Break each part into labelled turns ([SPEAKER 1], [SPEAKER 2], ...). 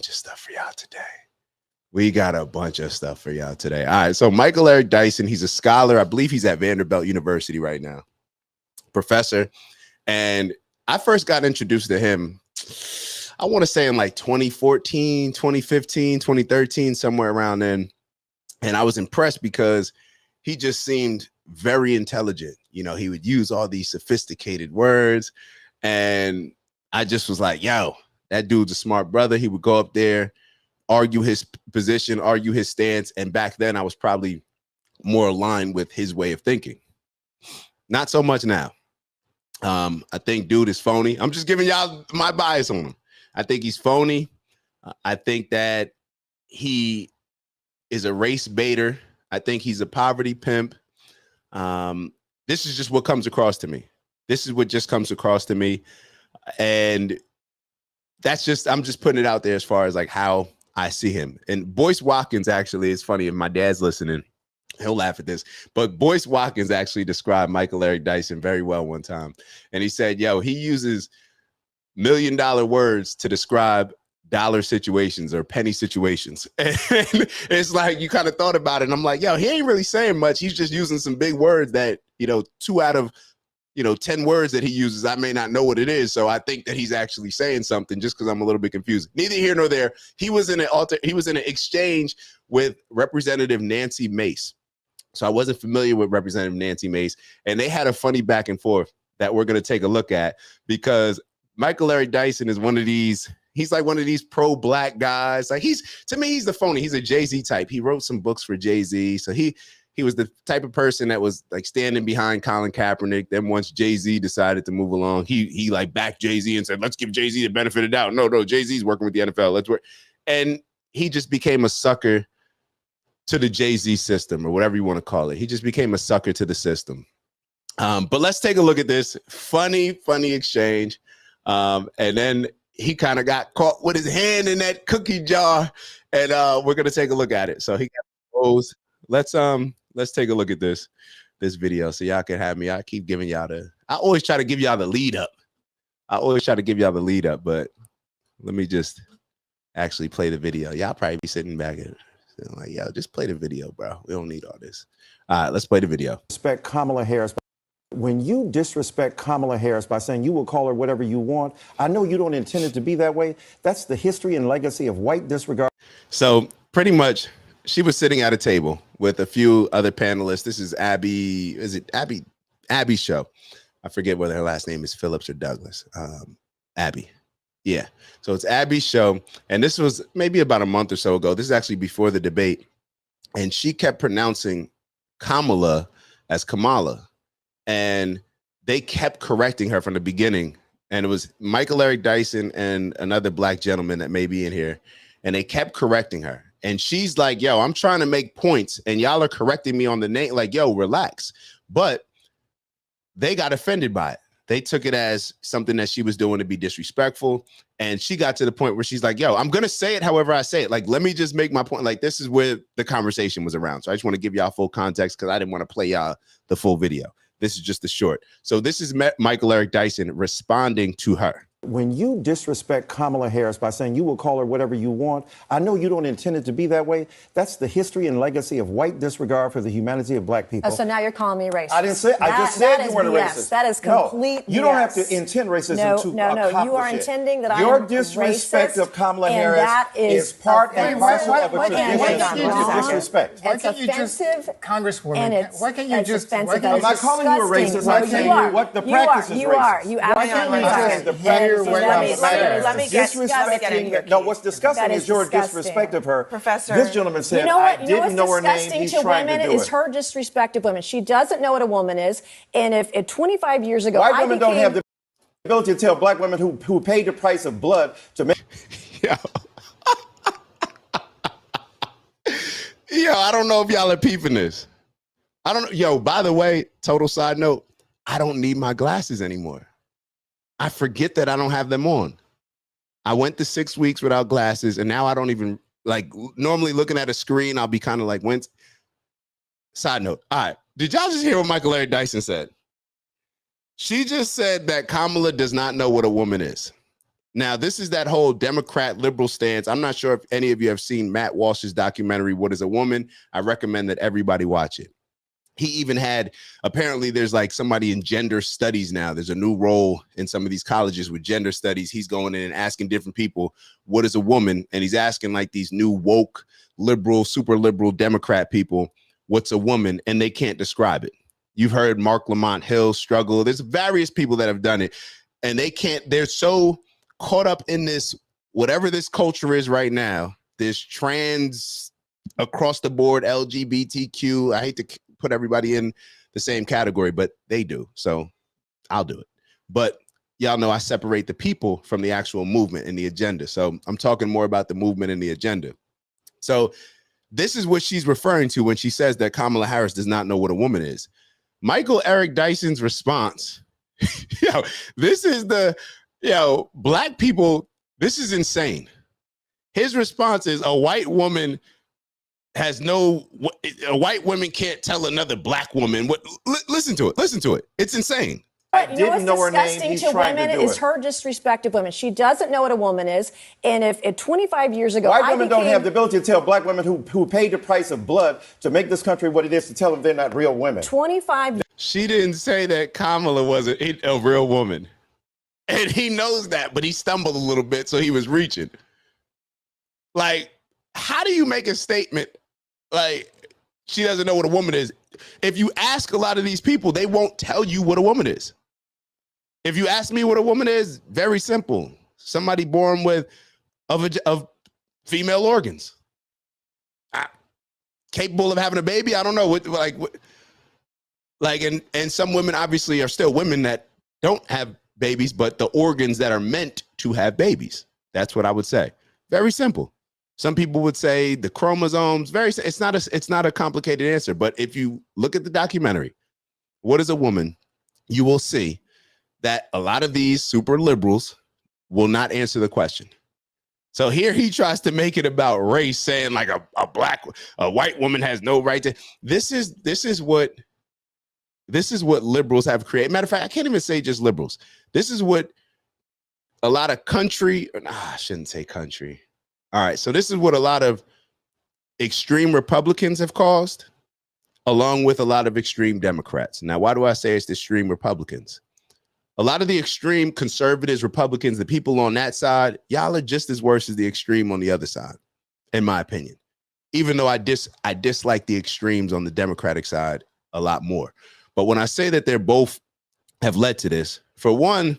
[SPEAKER 1] Just stuff for y'all today. We got a bunch of stuff for y'all today. All right, so Michael Eric Dyson, he's a scholar. I believe he's at Vanderbilt University right now, professor. And I first got introduced to him, I want to say in like 2014, 2015, 2013, somewhere around then. And I was impressed because he just seemed very intelligent. You know, he would use all these sophisticated words. And I just was like, yo, that dude's a smart brother. He would go up there, argue his position, argue his stance. And back then I was probably more aligned with his way of thinking. Not so much now. I think dude is phony. I'm just giving y'all my bias on him. I think he's phony. I think that he is a race baiter. I think he's a poverty pimp. This is just what comes across to me. This is what just comes across to me. And that's just, I'm just putting it out there as far as like how I see him. And Boyce Watkins, actually, it's funny if my dad's listening, he'll laugh at this, but Boyce Watkins actually described Michael Eric Dyson very well one time. And he said, yo, he uses $1 million words to describe dollar situations or penny situations. And it's like, you kind of thought about it. And I'm like, yo, he ain't really saying much. He's just using some big words that, you know, 2 out of 10 words that he uses, I may not know what it is. So I think that he's actually saying something just because I'm a little bit confused. Neither here nor there. He was in an exchange with Representative Nancy Mace. So I wasn't familiar with Representative Nancy Mace. And they had a funny back and forth that we're going to take a look at, because Michael Eric Dyson is one of these, he's like one of these pro-black guys. Like to me, he's the phony. He's a Jay-Z type. He wrote some books for Jay-Z. So he was the type of person that was like standing behind Colin Kaepernick. Then once Jay-Z decided to move along, he like backed Jay-Z and said, let's give Jay-Z the benefit of the doubt. No, Jay-Z's working with the NFL. Let's work. And he just became a sucker to the Jay-Z system, or whatever you want to call it. He just became a sucker to the system. But let's take a look at this funny exchange. And then he kind of got caught with his hand in that cookie jar, and we're gonna take a look at it. So he got those. Let's take a look at this video so y'all can have me. I keep giving y'all I always try to give y'all the lead up. But let me just actually play the video. Y'all probably be sitting back and like, yo, just play the video, bro. We don't need all this. All right, let's play the video.
[SPEAKER 2] Respect Kamala Harris. When you disrespect Kamala Harris by saying you will call her whatever you want, I know you don't intend it to be that way. That's the history and legacy of white disregard.
[SPEAKER 1] So pretty much, she was sitting at a table with a few other panelists. This is Abby. Is it Abby? Abby's show. I forget whether her last name is Phillips or Douglas. Abby. Yeah. So it's Abby's show. And this was maybe about a month or so ago. This is actually before the debate. And she kept pronouncing Kamala as Kamala. And they kept correcting her from the beginning. And it was Michael Eric Dyson and another black gentleman that may be in here. And they kept correcting her. And she's like, yo, I'm trying to make points and y'all are correcting me on the name. Like, yo, relax. But they got offended by it. They took it as something that she was doing to be disrespectful. And she got to the point where she's like, yo, I'm going to say it however I say it. Like, let me just make my point. Like, this is where the conversation was around. So I just want to give y'all full context because I didn't want to play y'all the full video. This is just the short. So this is Michael Eric Dyson responding to her.
[SPEAKER 2] When you disrespect Kamala Harris by saying you will call her whatever you want, I know you don't intend it to be that way. That's the history and legacy of white disregard for the humanity of black people.
[SPEAKER 3] Oh, so now you're calling me racist.
[SPEAKER 2] I didn't say. I just said you weren't a racist.
[SPEAKER 3] That is complete.
[SPEAKER 2] No, you don't have to intend racism to accomplish
[SPEAKER 3] You are
[SPEAKER 2] it.
[SPEAKER 3] intending that
[SPEAKER 2] your
[SPEAKER 3] I am
[SPEAKER 2] disrespect
[SPEAKER 3] racist,
[SPEAKER 2] of Kamala Harris is part and parcel of a tradition of disrespect.
[SPEAKER 3] It's offensive,
[SPEAKER 4] Congresswoman. Why can't you just?
[SPEAKER 2] I'm not calling you a racist. I'm saying you what the practice is racist.
[SPEAKER 3] You are. You absolutely are. Let me get
[SPEAKER 2] disrespecting. No, what's disgusting is your disrespect of her.
[SPEAKER 3] Professor,
[SPEAKER 2] this gentleman said, I didn't know her name.
[SPEAKER 3] He's trying to do it. Is her disrespect of women. She doesn't know what a woman is. And if 25 years ago,
[SPEAKER 2] white women don't have the ability to tell black women who paid the price of blood to make.
[SPEAKER 1] Yo, I don't know if y'all are peeping this. I don't know. Yo, by the way, total side note, I don't need my glasses anymore. I forget that I don't have them on. I went to 6 weeks without glasses, and now I don't even, like, normally looking at a screen, I'll be kind of like, when. Side note. All right. Did y'all just hear what Michael Eric Dyson said? She just said that Kamala does not know what a woman is. Now, this is that whole Democrat liberal stance. I'm not sure if any of you have seen Matt Walsh's documentary, What is a Woman? I recommend that everybody watch it. He even had, apparently there's like somebody in gender studies now. There's a new role in some of these colleges with gender studies. He's going in and asking different people, what is a woman? And he's asking like these new woke, liberal, super liberal Democrat people, what's a woman? And they can't describe it. You've heard Mark Lamont Hill struggle. There's various people that have done it and they can't, they're so caught up in this, whatever this culture is right now, this trans across the board LGBTQ. I hate to put everybody in the same category, but they do. So I'll do it. But y'all know I separate the people from the actual movement and the agenda. So I'm talking more about the movement and the agenda. So this is what she's referring to when she says that Kamala Harris does not know what a woman is. Michael Eric Dyson's response, this is the, black people, this is insane. His response is a white woman a white woman can't tell another black woman what. Listen to it. It's insane.
[SPEAKER 2] I didn't know her name. He's
[SPEAKER 3] to
[SPEAKER 2] trying
[SPEAKER 3] women
[SPEAKER 2] to do
[SPEAKER 3] is
[SPEAKER 2] it.
[SPEAKER 3] her disrespect of women. She doesn't know what a woman is. And if 25 years ago,
[SPEAKER 2] white women don't have the ability to tell black women who paid the price of blood to make this country what it is, to tell them they're not real women.
[SPEAKER 3] 25.
[SPEAKER 1] She didn't say that Kamala wasn't a real woman. And he knows that, but he stumbled a little bit, so he was reaching. Like, how do you make a statement like she doesn't know what a woman is? If you ask a lot of these people, they won't tell you what a woman is. If you ask me what a woman is, very simple. Somebody born with of female organs. Capable of having a baby, I don't know. And some women obviously are still women that don't have babies, but the organs that are meant to have babies. That's what I would say. Very simple. Some people would say the chromosomes. It's not a complicated answer. But if you look at the documentary, What is a Woman? You will see that a lot of these super liberals will not answer the question. So here he tries to make it about race, saying like a white woman has no right to. This is what liberals have created. Matter of fact, I can't even say just liberals. This is what a lot of I shouldn't say country. All right. So this is what a lot of extreme Republicans have caused, along with a lot of extreme Democrats. Now, why do I say it's the extreme Republicans? A lot of the extreme conservatives, Republicans, the people on that side, y'all are just as worse as the extreme on the other side, in my opinion. Even though I dislike the extremes on the Democratic side a lot more. But when I say that they're both have led to this, for one,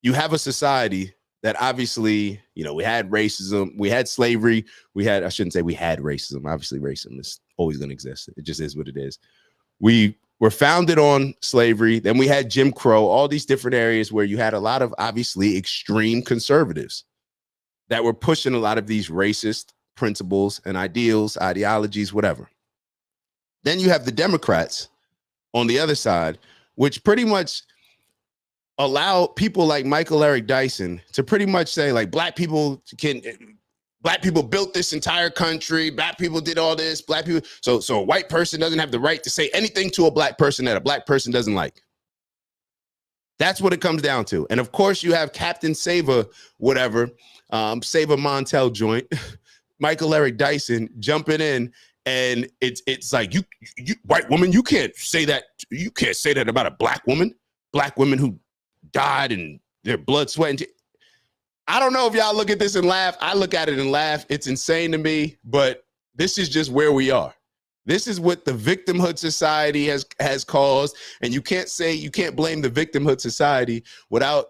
[SPEAKER 1] you have a society that obviously, we had racism, we had slavery, I shouldn't say we had racism. Obviously, racism is always going to exist. It just is what it is. We were founded on slavery. Then we had Jim Crow, all these different areas where you had a lot of obviously extreme conservatives that were pushing a lot of these racist principles and ideologies, whatever. Then you have the Democrats on the other side, which pretty much allow people like Michael Eric Dyson to pretty much say like black people built this entire country, black people did all this, black people. So a white person doesn't have the right to say anything to a black person that a black person doesn't like. That's what it comes down to. And of course you have Captain Save-A, whatever, Save-A Montel joint, Michael Eric Dyson jumping in. And it's like, you white woman, you can't say that about a black woman who died and their blood, sweat, and I don't know if y'all look at this and laugh. I look at it and laugh. It's insane to me, but this is just where we are. This is what the victimhood society has caused. And you can't blame the victimhood society without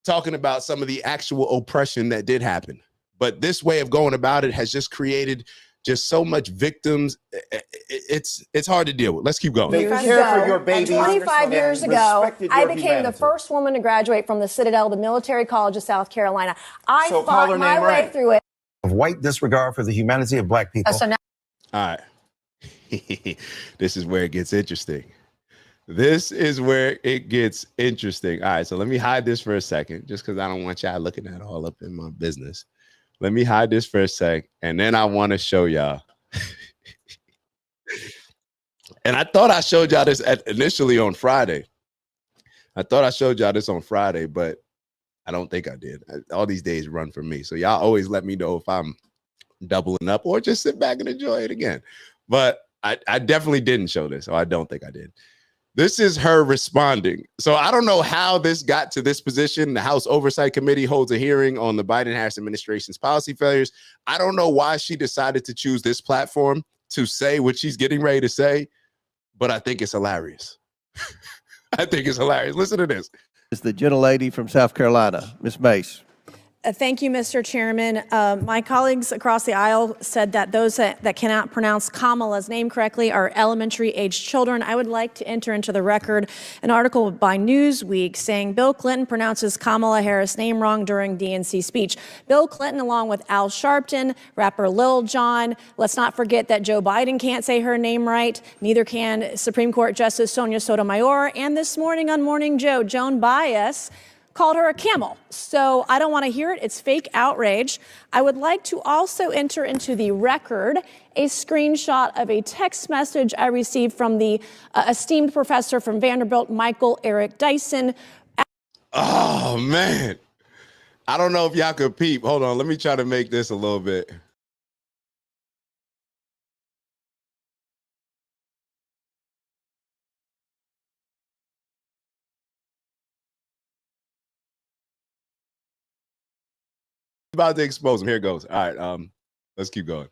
[SPEAKER 1] talking about some of the actual oppression that did happen. But this way of going about it has just created just so much victims. It's hard to deal with. Let's keep going.
[SPEAKER 2] They care for your babies.
[SPEAKER 3] 25 years ago, I became the first woman to graduate from the Citadel, the military college of South Carolina. I fought my way through it.
[SPEAKER 2] Of white disregard for the humanity of black people.
[SPEAKER 3] So now,
[SPEAKER 1] all right. This is where it gets interesting. All right, so let me hide this for a second, just because I don't want y'all looking at all up in my business. Let me hide this for a sec, and then I want to show y'all. And I thought I showed y'all this initially on Friday. But I don't think I did. All these days run for me. So y'all always let me know if I'm doubling up or just sit back and enjoy it again. But I definitely didn't show this, so I don't think I did. This is her responding. So I don't know how this got to this position. The House Oversight Committee holds a hearing on the Biden-Harris administration's policy failures. I don't know why she decided to choose this platform to say what she's getting ready to say, but I think it's hilarious. I think it's hilarious. Listen to this.
[SPEAKER 5] It's the gentlelady from South Carolina, Ms. Mace.
[SPEAKER 3] Thank you, Mr. Chairman. My colleagues across the aisle said that those that cannot pronounce Kamala's name correctly are elementary-aged children. I would like to enter into the record an article by Newsweek saying Bill Clinton pronounces Kamala Harris' name wrong during DNC speech. Bill Clinton, along with Al Sharpton, rapper Lil Jon. Let's not forget that Joe Biden can't say her name right. Neither can Supreme Court Justice Sonia Sotomayor. And this morning on Morning Joe, Joan Baez called her a camel. So I don't want to hear it. It's fake outrage. I would like to also enter into the record a screenshot of a text message I received from the esteemed professor from Vanderbilt, Michael Eric Dyson.
[SPEAKER 1] Oh, man. I don't know if y'all could peep. Hold on. Let me try to make this a little bit. About to expose him. Here it goes. All right, let's keep going.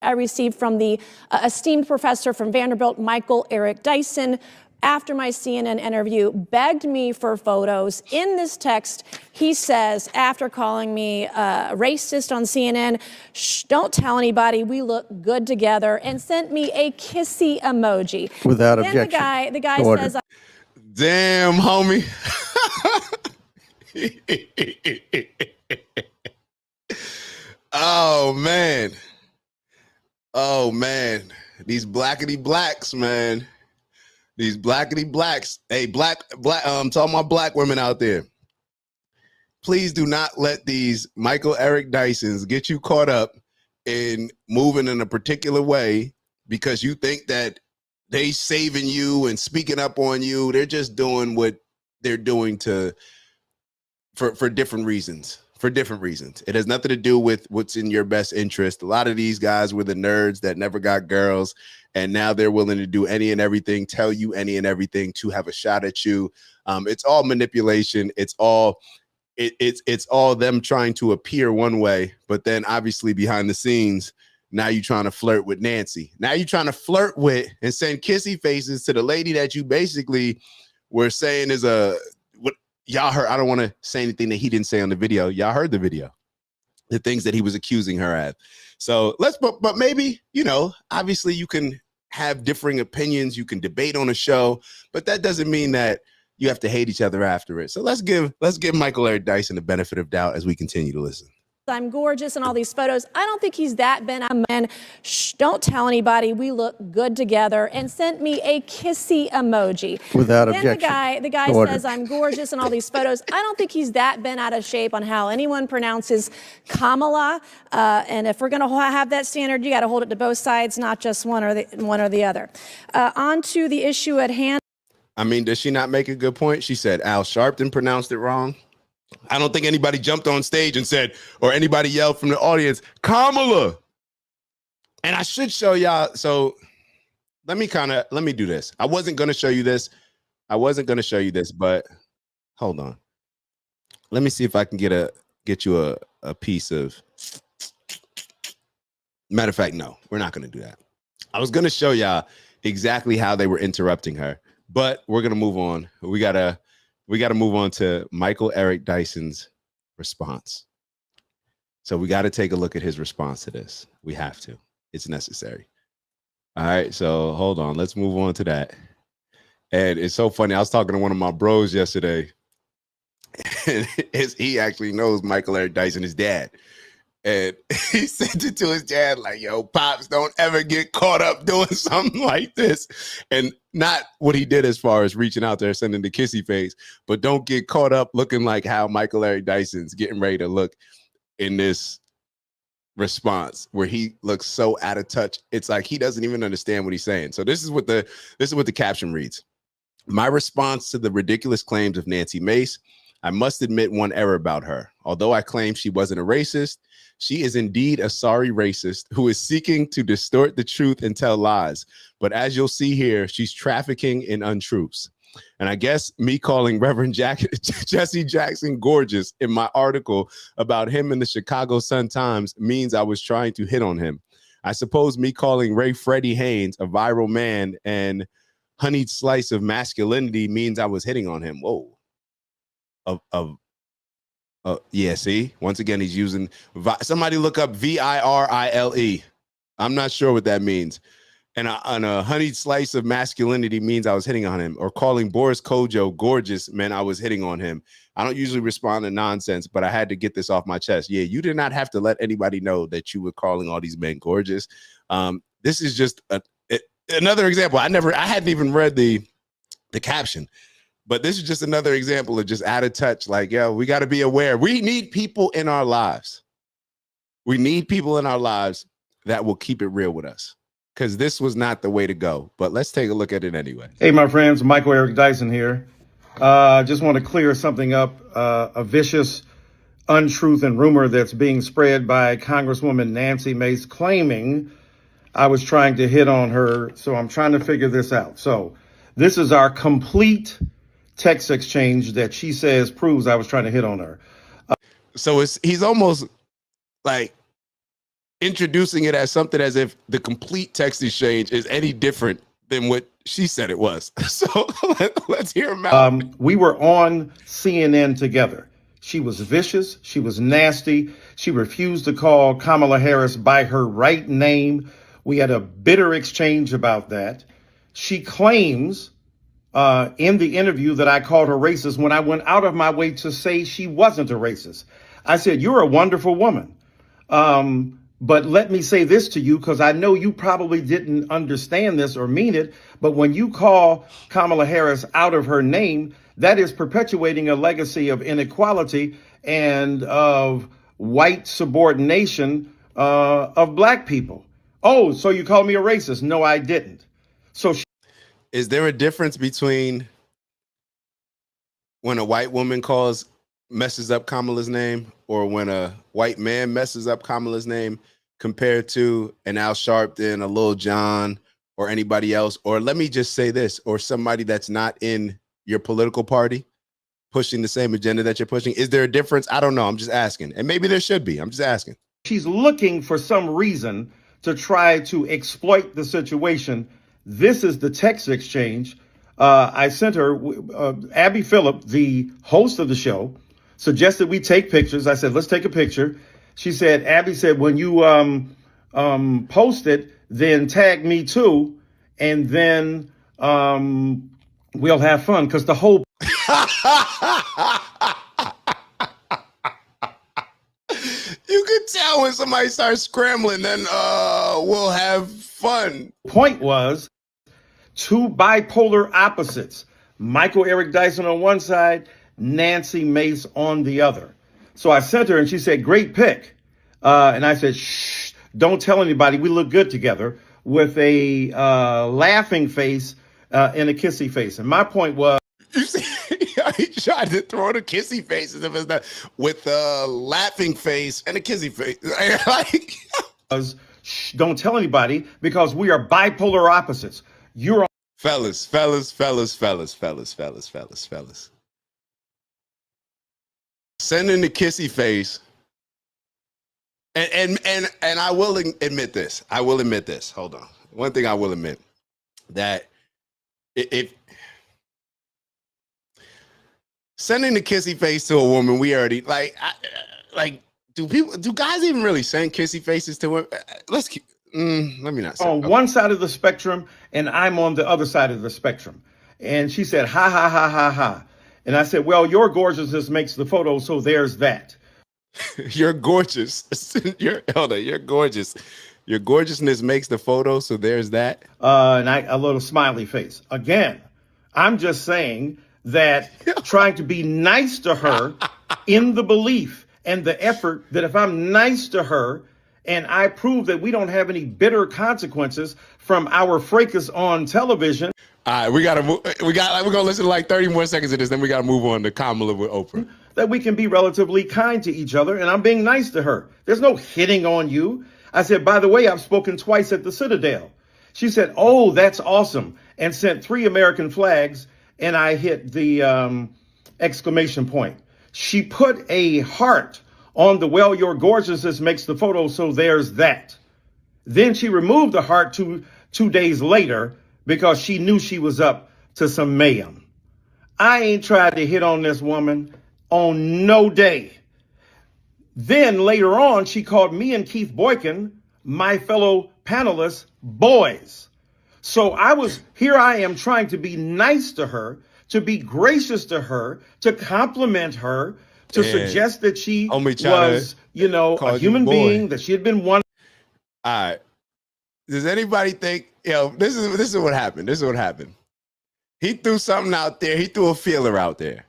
[SPEAKER 3] I received from the esteemed professor from Vanderbilt, Michael Eric Dyson, after my CNN interview, begged me for photos. In this text, he says, after calling me racist on CNN, shh, don't tell anybody, we look good together, and sent me a kissy emoji.
[SPEAKER 5] Without
[SPEAKER 3] then
[SPEAKER 5] objection.
[SPEAKER 3] The guy says,
[SPEAKER 1] damn, homie. Oh man. Oh man. These blackity blacks, man. These blackity blacks. Hey, black, talking about black women out there. Please do not let these Michael Eric Dysons get you caught up in moving in a particular way because you think that they saving you and speaking up on you. They're just doing what they're doing for different reasons. For different reasons. It has nothing to do with what's in your best interest. A lot of these guys were the nerds that never got girls, and now they're willing to do any and everything, tell you any and everything to have a shot at you. It's all manipulation. It's all them trying to appear one way, but then obviously behind the scenes, now you're trying to flirt with Nancy. Now you're trying to flirt with and send kissy faces to the lady that you basically were saying is y'all heard. I don't want to say anything that he didn't say on the video. Y'all heard the video, the things that he was accusing her of. So but maybe, obviously you can have differing opinions. You can debate on a show, but that doesn't mean that you have to hate each other after it. So let's give Michael Eric Dyson the benefit of doubt as we continue to listen.
[SPEAKER 3] I'm gorgeous in all these photos. I don't think he's that bent. And shh, don't tell anybody, we look good together, and sent me a kissy emoji.
[SPEAKER 5] Without
[SPEAKER 3] then
[SPEAKER 5] objection.
[SPEAKER 3] The guy says I'm gorgeous in all these photos. I don't think he's that bent out of shape on how anyone pronounces Kamala. And if we're going to have that standard, you got to hold it to both sides, not just one or the other. On to the issue at hand.
[SPEAKER 1] I mean, does she not make a good point? She said Al Sharpton pronounced it wrong. I don't think anybody jumped on stage and said, or anybody yelled from the audience, Kamala. And I should show y'all. So let me do this. I wasn't going to show you this. But hold on. Let me see if I can get you a piece of. Matter of fact, no, we're not going to do that. I was going to show y'all exactly how they were interrupting her, but we're going to move on. We got to move on to Michael Eric Dyson's response. So we got to take a look at his response to this. We have to. It's necessary. All right. So hold on. Let's move on to that. And it's so funny. I was talking to one of my bros yesterday. And he actually knows Michael Eric Dyson, his dad. And he sent it to his dad like, yo, Pops, don't ever get caught up doing something like this. And not what he did as far as reaching out there, sending the kissy face, but don't get caught up looking like how Michael Eric Dyson's getting ready to look in this response where he looks so out of touch. It's like he doesn't even understand what he's saying. So this is what the caption reads. My response to the ridiculous claims of Nancy Mace, I must admit one error about her. Although I claim she wasn't a racist, she is indeed a sorry racist who is seeking to distort the truth and tell lies. But as you'll see here, she's trafficking in untruths. And I guess me calling Reverend Jesse Jackson gorgeous in my article about him in the Chicago Sun-Times means I was trying to hit on him. I suppose me calling Ray Freddie Haynes a viral man and honeyed slice of masculinity means I was hitting on him. Whoa. Yeah, see? Once again, he's using... Somebody look up VIRILE. I'm not sure what that means. And a honeyed slice of masculinity means I was hitting on him. Or calling Boris Kodjoe gorgeous meant I was hitting on him. I don't usually respond to nonsense, but I had to get this off my chest. Yeah, you did not have to let anybody know that you were calling all these men gorgeous. This is just another example. I hadn't even read the caption, but this is just another example of just out of touch. Like, yo, we got to be aware. We need people in our lives. We need people in our lives that will keep it real with us, because this was not the way to go. But let's take a look at it anyway.
[SPEAKER 2] Hey, my friends, Michael Eric Dyson here. Just want to clear something up. A vicious untruth and rumor that's being spread by Congresswoman Nancy Mace, claiming I was trying to hit on her. So I'm trying to figure this out. So this is our complete text exchange that she says proves I was trying to hit on her.
[SPEAKER 1] So he's almost like introducing it as something as if the complete text exchange is any different than what she said it was. So let's hear him out.
[SPEAKER 2] We were on CNN together. She was vicious. She was nasty. She refused to call Kamala Harris by her right name. We had a bitter exchange about that. She claims in the interview that I called her racist when I went out of my way to say she wasn't a racist. I said, you're a wonderful woman. But let me say this to you, because I know you probably didn't understand this or mean it. But when you call Kamala Harris out of her name, that is perpetuating a legacy of inequality and of white subordination of black people. Oh, so you called me a racist? No, I didn't. So
[SPEAKER 1] is there a difference between when a white woman messes up Kamala's name, or when a white man messes up Kamala's name, compared to an Al Sharpton, a Lil Jon, or anybody else? Or let me just say this, or somebody that's not in your political party pushing the same agenda that you're pushing? Is there a difference? I don't know. I'm just asking. And maybe there should be. I'm just asking.
[SPEAKER 2] She's looking for some reason to try to exploit the situation. This is the text exchange. I sent her, Abby Phillip, the host of the show, suggested we take pictures. I said, let's take a picture. She said, Abby said, when you post it, then tag me too, and then we'll have fun. Because the whole
[SPEAKER 1] you could tell when somebody starts scrambling, then we'll have fun.
[SPEAKER 2] Point was two bipolar opposites. Michael Eric Dyson on one side, Nancy Mace on the other. So I sent her and she said, great pick. And I said, shh, don't tell anybody. We look good together, with a laughing face and a kissy face. And my point was,
[SPEAKER 1] you see, he tried to throw the kissy face as if it's not, with a laughing face and a kissy face. Like,
[SPEAKER 2] shh, don't tell anybody, because we are bipolar opposites. You're
[SPEAKER 1] fellas. Send in the kissy face. And I will admit this. Hold on. One thing I will admit, that if sending the kissy face to a woman, we already do guys even really send kissy faces to women? Let me not say.
[SPEAKER 2] On one side of the spectrum, and I'm on the other side of the spectrum. And she said, ha, ha, ha, ha, ha. And I said, well, your gorgeousness makes the photo, so there's that.
[SPEAKER 1] You're gorgeous. You're gorgeous. Your gorgeousness makes the photo, so there's that.
[SPEAKER 2] And a little smiley face. Again, I'm just saying that trying to be nice to her in the belief and the effort that if I'm nice to her and I prove that we don't have any bitter consequences from our fracas on television.
[SPEAKER 1] All right, we're gonna listen to like 30 more seconds of this, then we gotta move on to Kamala with Oprah.
[SPEAKER 2] That we can be relatively kind to each other, and I'm being nice to her. There's no hitting on you. I said, by the way, I've spoken twice at the Citadel. She said, oh, that's awesome, and sent 3 American flags, and I hit the exclamation point. She put a heart on the well, your gorgeousness makes the photo, so there's that. Then she removed the heart two days later because she knew she was up to some mayhem. I ain't tried to hit on this woman on no day. Then later on, she called me and Keith Boykin, my fellow panelists, boys. So here I am trying to be nice to her, to be gracious to her, to compliment her, to suggest that she was, a human being, that she had been one.
[SPEAKER 1] All right. Does anybody think, this is what happened. This is what happened. He threw something out there. He threw a feeler out there.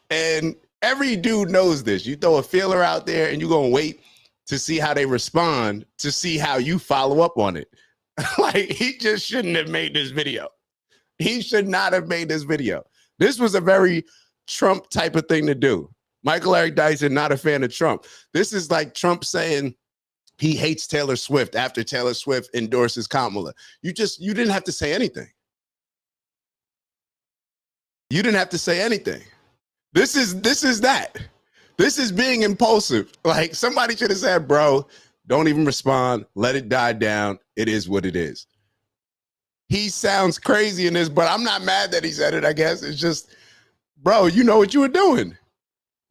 [SPEAKER 1] And every dude knows this. You throw a feeler out there and you're going to wait to see how they respond, to see how you follow up on it. Like, he just shouldn't have made this video. He should not have made this video. This was a very Trump type of thing to do. Michael Eric Dyson, not a fan of Trump. This is like Trump saying he hates Taylor Swift after Taylor Swift endorses Kamala. You didn't have to say anything. You didn't have to say anything. This is that. This is being impulsive. Like, somebody should have said, bro, don't even respond. Let it die down. It is what it is. He sounds crazy in this, but I'm not mad that he said it, I guess. It's just, bro, you know what you were doing.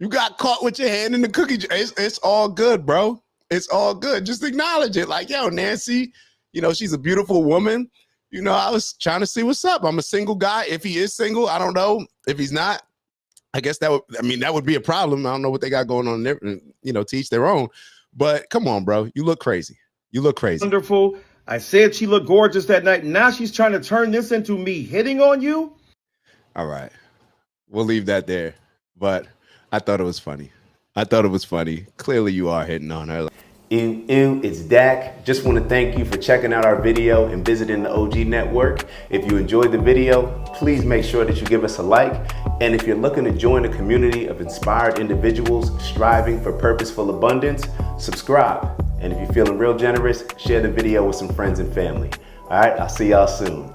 [SPEAKER 1] You got caught with your hand in the cookie jar. It's all good, bro. It's all good. Just acknowledge it. Like, yo, Nancy, she's a beautiful woman. I was trying to see what's up. I'm a single guy. If he is single, I don't know. If he's not, I guess that would be a problem. I don't know what they got going on there, to each their own. But come on, bro. You look crazy.
[SPEAKER 2] Wonderful. I said she looked gorgeous that night. Now she's trying to turn this into me hitting on you.
[SPEAKER 1] All right. We'll leave that there. But I thought it was funny. Clearly you are hitting on her.
[SPEAKER 6] It's Dak. Just want to thank you for checking out our video and visiting the OG Network. If you enjoyed the video, please make sure that you give us a like. And if you're looking to join a community of inspired individuals striving for purposeful abundance, subscribe. And if you're feeling real generous, share the video with some friends and family. All right, I'll see y'all soon.